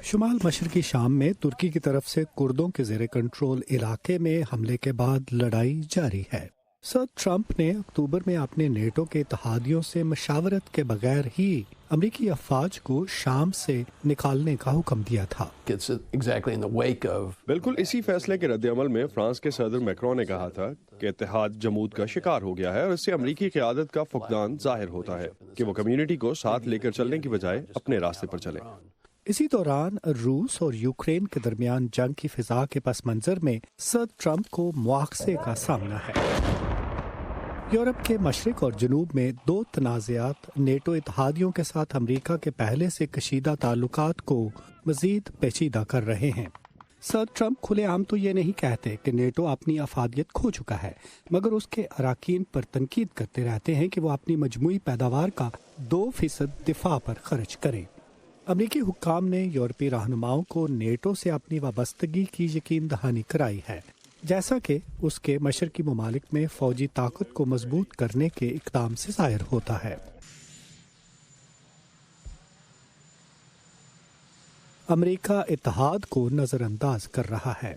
शुमाल मशरकी शाम में तुर्की की तरफ से कुर्दों के ज़ेरे कंट्रोल इलाके में हमले के बाद लड़ाई जारी है। सर ट्रंप ने अक्टूबर में अपने नेटो के इत्तेहादियों से मशावरत के बगैर ही अमरीकी अफवाज को शाम से निकालने का हुक्म दिया था। बिल्कुल इसी फैसले के रद्द-ए-अमल में फ्रांस के सदर मैक्रोन ने कहा था कि इत्तेहाद जमूद का शिकार हो गया है और इससे अमरीकी क़यादत का फुकदान जाहिर होता है कि वो कम्युनिटी को साथ लेकर चलने की बजाय अपने रास्ते पर चले। इसी दौरान रूस और यूक्रेन के दरमियान जंग की फिजा के पस मंजर में सदर ट्रंप को मुआवजे का सामना है। यूरोप के मशरिक और जनूब में दो तनाज़ात नेटो इत्तेहादियों के साथ अमरीका के पहले से कशीदा ताल्लुकात को मजीद पेचीदा कर रहे हैं। सर ट्रंप खुलेआम तो ये नहीं कहते कि नेटो अपनी अफादियत खो चुका है, मगर उसके अराकीन पर तनकीद करते रहते हैं कि वो अपनी मजमूई पैदावार का 2% दिफा पर खर्च करें। अमरीकी हुक्काम ने यूरोपीय रहनुमाओं को नेटो से अपनी वाबस्तगी की यकीन दहानी कराई है, जैसा कि उसके मशरकी ममालिक में फौजी ताकत को मजबूत करने के इक़दाम से ज़ाहिर होता है। अमेरिका इत्तेहाद को नजरअंदाज कर रहा है।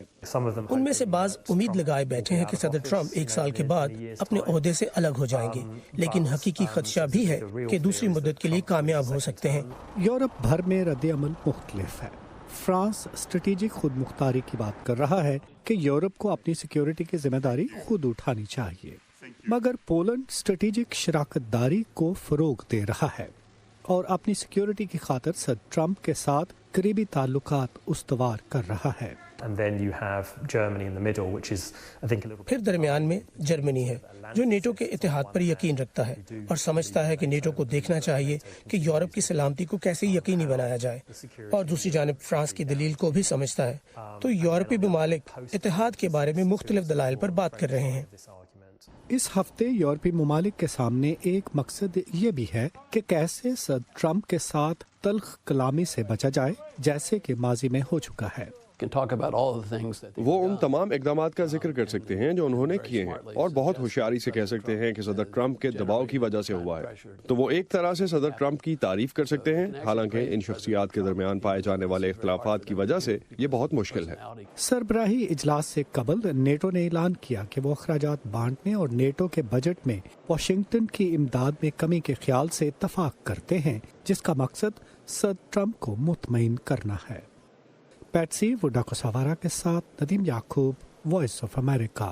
उनमें से बाज उम्मीद लगाए बैठे हैं कि सदर ट्रंप 1 साल के बाद अपने ओहदे से अलग हो जाएंगे, लेकिन हकीकी खदशा भी है कि दूसरी मुद्दत के लिए कामयाब हो सकते हैं। यूरोप भर में रद्द-ए-अमल मुख्तलिफ है। फ्रांस स्ट्रेटेजिक खुद मुख्तारी की बात कर रहा है कि यूरोप को अपनी सिक्योरिटी की जिम्मेदारी खुद उठानी चाहिए, मगर पोलैंड स्ट्रेटेजिक शराकतदारी को फरोग दे रहा है और अपनी सिक्योरिटी की खातिर सदर ट्रंप के साथ करीबी ताल्लुकात उस्तवार कर रहा है। फिर दरमियान में जर्मनी है, जो नेटो के इत्तेहाद पर यकीन रखता है और समझता है कि नेटो को देखना चाहिए कि यूरोप की सलामती को कैसे यकीनी बनाया जाए, और दूसरी जानिब फ्रांस की दलील को भी समझता है। तो यूरोपीय ममालिक इत्तेहाद के बारे में मुख्तलिफ दलाइल पर बात कर रहे हैं। इस हफ्ते यूरोपीय ममालिक के सामने एक मकसद ये भी है कि कैसे सदर ट्रंप के साथ तल्ख कलामी से बचा जाए, जैसे कि माजी में हो चुका है। वो उन तमाम इक़दामात का जिक्र कर सकते हैं जो उन्होंने किए हैं और बहुत होशियारी से कह सकते हैं कि सदर ट्रंप के दबाव की वजह से हुआ है। तो वो एक तरह से सदर ट्रंप की तारीफ कर सकते हैं, हालांकि इन शख्सियात के दरमियान पाए जाने वाले इख्तलाफात की वजह से ये बहुत मुश्किल है। सरबराही इजलास से कबल नेटो ने ऐलान किया कि वो अखराजात बांटने और नेटो के बजट में वाशिंगटन की इमदाद में कमी के ख्याल से इत्तफाक करते हैं, जिसका मकसद सदर ट्रंप को मुतमईन करना है। पैट्सी वुडाकोसावारा के साथ नदीम याकूब, वॉइस ऑफ अमेरिका।